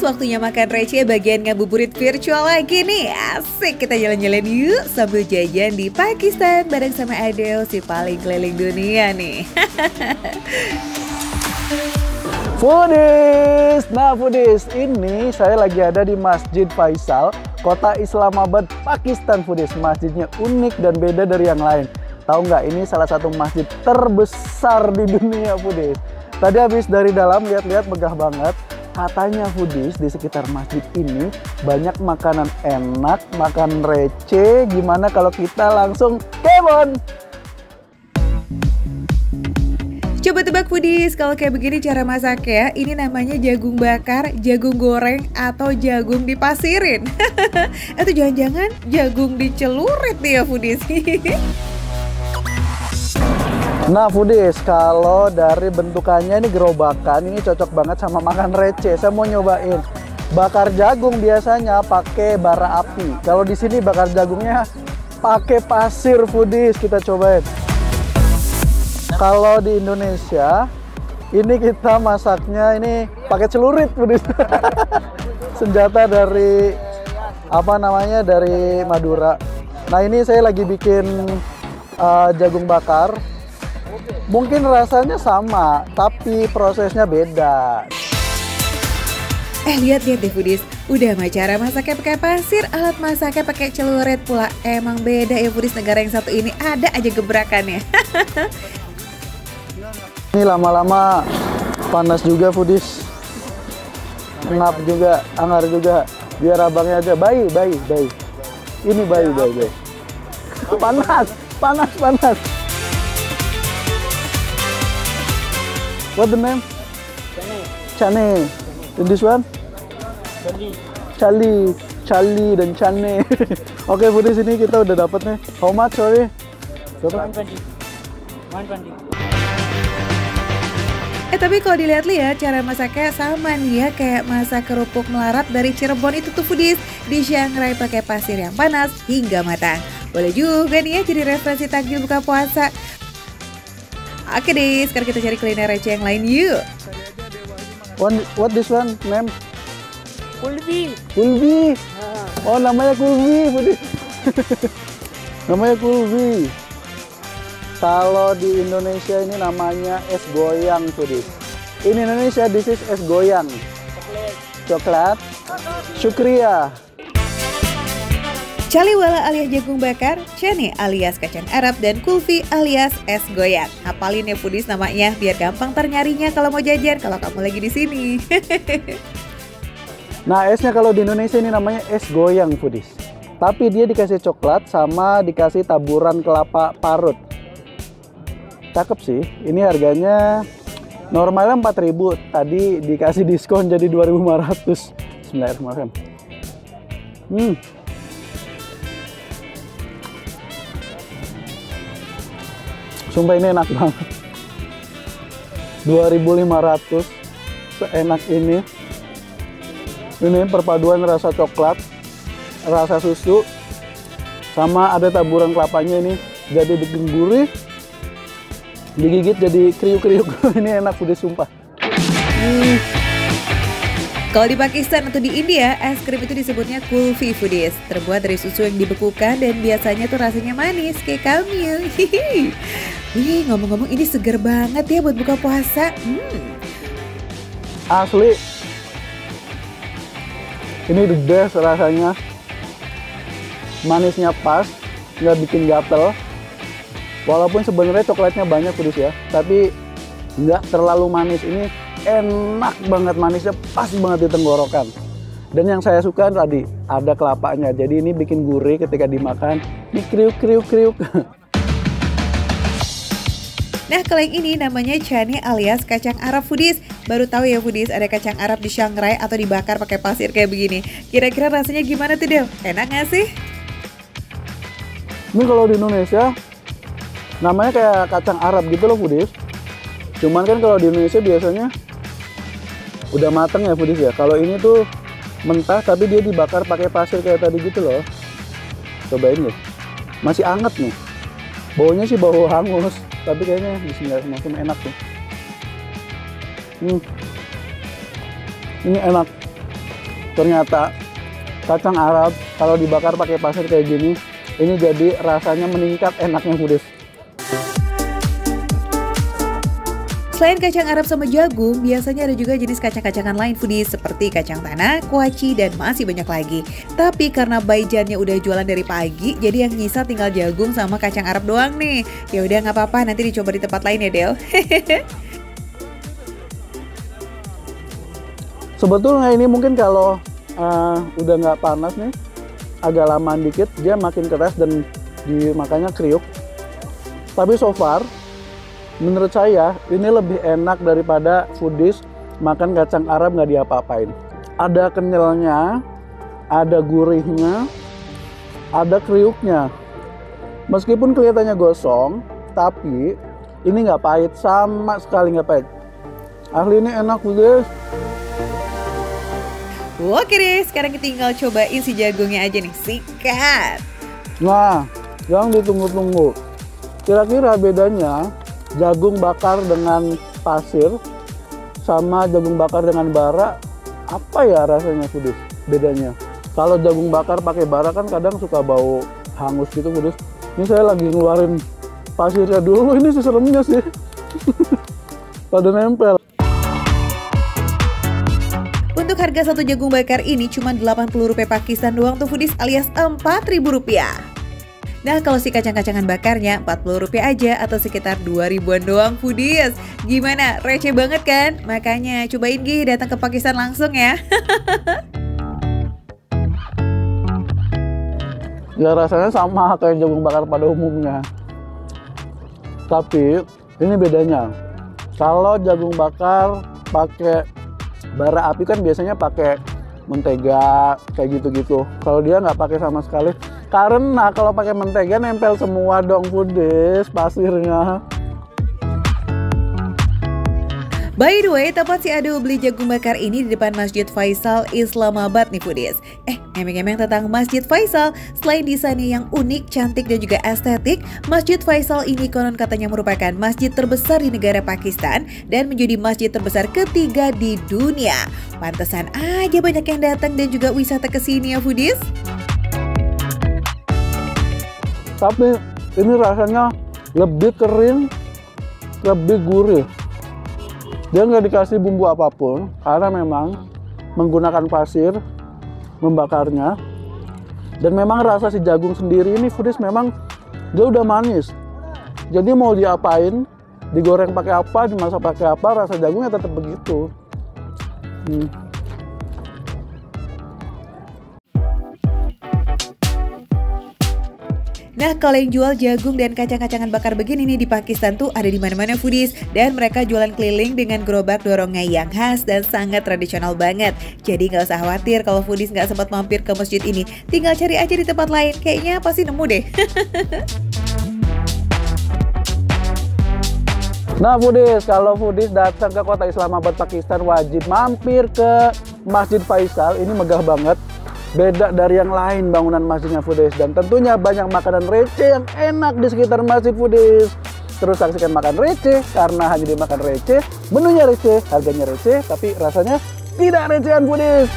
waktunya makan receh bagian ngabuburit virtual lagi nih. Asik, kita jalan-jalan yuk sambil jajan di Pakistan bareng sama Adel, si paling keliling dunia nih. Foodies! Nah Foodies, ini saya lagi ada di Masjid Faisal, kota Islamabad, Pakistan Foodies. Masjidnya unik dan beda dari yang lain. Tahu nggak, ini salah satu masjid terbesar di dunia Foodies. Tadi habis dari dalam lihat-lihat, megah banget. Katanya Foodies, di sekitar masjid ini banyak makanan enak, makan receh. Gimana kalau kita langsung kemon? Coba tebak Foodies, kalau kayak begini cara masaknya, ini namanya jagung bakar, jagung goreng, atau jagung dipasirin. Atau jangan-jangan jagung dicelurit nih ya Foodies. Nah Foodies, kalau dari bentukannya ini gerobakan, ini cocok banget sama makan receh. Saya mau nyobain. Bakar jagung biasanya pakai bara api. Kalau di sini bakar jagungnya pakai pasir Foodies. Kita cobain. Kalau di Indonesia, ini kita masaknya ini pakai celurit Foodies. Senjata dari dari Madura. Nah ini saya lagi bikin jagung bakar. Mungkin rasanya sama, tapi prosesnya beda. Lihat deh Foodies, udah mah cara masaknya pakai pasir, alat masaknya pakai celurit pula. Emang beda ya Foodies, negara yang satu ini ada aja gebrakannya. Ini lama-lama panas juga Foodies. Ngap juga, anggar juga. Biar abangnya aja, bayi. Ini bayi. Panas. What the name? Chane. And this one? Charlie dan Chane. Oke, Foodies, ini kita udah dapet nih. How much, sorry? 120. Tapi kalau dilihat-lihat cara masaknya sama nih ya, kayak masak kerupuk melarat dari Cirebon itu tuh Foodies. Disangrai pakai pasir yang panas hingga matang. Boleh juga nih ya jadi referensi takjil buka puasa. Oke deh, sekarang kita cari kuliner receh yang lain yuk. What this one name? Kulfi. Oh, namanya kulfi Foodies. Namanya kulfi. Kalau di Indonesia ini namanya es goyang Foodies. In Indonesia this is es goyang. Coklat. Syukriya. Chaliwala alias jagung bakar, chane alias kacang Arab, dan kulfi alias es goyang. Hafalin ya Foodies namanya biar gampang ternyarinya kalau mau jajan kalau kamu lagi di sini. Nah, esnya kalau di Indonesia ini namanya es goyang Foodies. Tapi dia dikasih coklat sama dikasih taburan kelapa parut. Cakep sih. Ini harganya normalnya 4.000, tadi dikasih diskon jadi 2.500. Bismillahirrahmanirrahim. Sumpah ini enak banget. 2.500 seenak ini. Ini perpaduan rasa coklat, rasa susu, sama ada taburan kelapanya ini. Jadi bikin gurih, digigit jadi kriuk-kriuk. Ini enak Foodies sumpah. Kalau di Pakistan atau di India, es krim itu disebutnya kulfi Foodies. Terbuat dari susu yang dibekukan dan biasanya tuh rasanya manis kayak kamil. Wih, ngomong-ngomong ini seger banget ya buat buka puasa. Asli. Ini the best rasanya. Manisnya pas, nggak bikin gatel. Walaupun sebenarnya coklatnya banyak Foodies ya, tapi nggak terlalu manis. Ini enak banget, manisnya pas banget di tenggorokan. Dan yang saya suka tadi ada kelapanya, jadi ini bikin gurih ketika dimakan. Ini kriuk. Nah, kalau yang ini namanya chane alias kacang Arab Foodies. Baru tahu ya Foodies ada kacang Arab disangrai atau dibakar pakai pasir kayak begini. Kira-kira rasanya gimana tuh Del? Enak nggak sih? Ini kalau di Indonesia namanya kayak kacang Arab gitu loh Foodies. Cuman kan kalau di Indonesia biasanya udah mateng ya Foodies ya. Kalau ini tuh mentah tapi dia dibakar pakai pasir kayak tadi gitu loh. Cobain deh. Masih anget nih. Baunya sih bau hangus, tapi kayaknya bismillahirrahmanirrahim enak tuh. Ini enak. Ternyata kacang Arab kalau dibakar pakai pasir kayak gini, ini jadi rasanya meningkat enaknya foodies. Selain kacang Arab sama jagung, biasanya ada juga jenis kacang-kacangan lain foodies seperti kacang tanah, kuaci, dan masih banyak lagi. Tapi karena Baijannya udah jualan dari pagi, jadi yang nyisa tinggal jagung sama kacang Arab doang nih. Ya udah nggak apa-apa, nanti dicoba di tempat lain ya Del. Sebetulnya ini mungkin kalau udah nggak panas nih, agak lamaan dikit, dia makin keras dan dimakannya kriuk. Tapi so far, menurut saya ini lebih enak daripada foodies makan kacang Arab nggak diapa-apain. Ada kenyalnya, ada gurihnya, ada kriuknya. Meskipun kelihatannya gosong, tapi ini nggak pahit, sama sekali nggak pahit. Asli ini enak foodies. Oke deh, sekarang kita tinggal cobain si jagungnya aja nih, sikat. Nah, yang ditunggu-tunggu. Kira-kira bedanya jagung bakar dengan pasir sama jagung bakar dengan bara, apa ya rasanya foodies bedanya? Kalau jagung bakar pakai bara kan kadang suka bau hangus gitu foodies. Ini saya lagi ngeluarin pasirnya dulu, ini sih seremnya sih. Pada nempel. Untuk harga satu jagung bakar ini cuma Rp80 Pakistan doang tuh foodies, alias Rp4.000. Nah kalau si kacang-kacangan bakarnya Rp40 aja atau sekitar 2.000-an doang foodies. Gimana? Receh banget kan? Makanya cobain Gi, datang ke Pakistan langsung ya. Ya rasanya sama kayak jagung bakar pada umumnya. Tapi ini bedanya. Kalau jagung bakar pakai bara api kan biasanya pakai mentega kayak gitu-gitu. Kalau dia nggak pakai sama sekali. Karena kalau pakai mentega nempel semua dong foodies pasirnya. By the way, tempat si Ado beli jagung bakar ini di depan Masjid Faisal, Islamabad nih foodies. Ngemeng-ngemeng tentang Masjid Faisal, selain desainnya yang unik, cantik, dan juga estetik, Masjid Faisal ini konon katanya merupakan masjid terbesar di negara Pakistan dan menjadi masjid terbesar ketiga di dunia. Pantesan aja banyak yang datang dan juga wisata ke sini ya foodies. Tapi ini rasanya lebih kering, lebih gurih. Dia nggak dikasih bumbu apapun karena memang menggunakan pasir membakarnya. Dan memang rasa si jagung sendiri ini foodies memang dia udah manis. Jadi mau diapain, digoreng pakai apa, dimasak pakai apa, rasa jagungnya tetap begitu. Nah, kalau yang jual jagung dan kacang-kacangan bakar begini nih di Pakistan tuh ada di mana-mana foodies, dan mereka jualan keliling dengan gerobak dorongnya yang khas dan sangat tradisional banget. Jadi nggak usah khawatir kalau foodies nggak sempat mampir ke masjid ini, tinggal cari aja di tempat lain, kayaknya pasti nemu deh. Nah foodies, kalau foodies datang ke kota Islamabad, Pakistan wajib mampir ke Masjid Faisal. Ini megah banget. Beda dari yang lain bangunan masjidnya foodies, dan tentunya banyak makanan receh yang enak di sekitar masjid foodies. Terus saksikan makan receh, karena hanya dimakan receh, menunya receh, harganya receh, tapi rasanya tidak recehan foodies.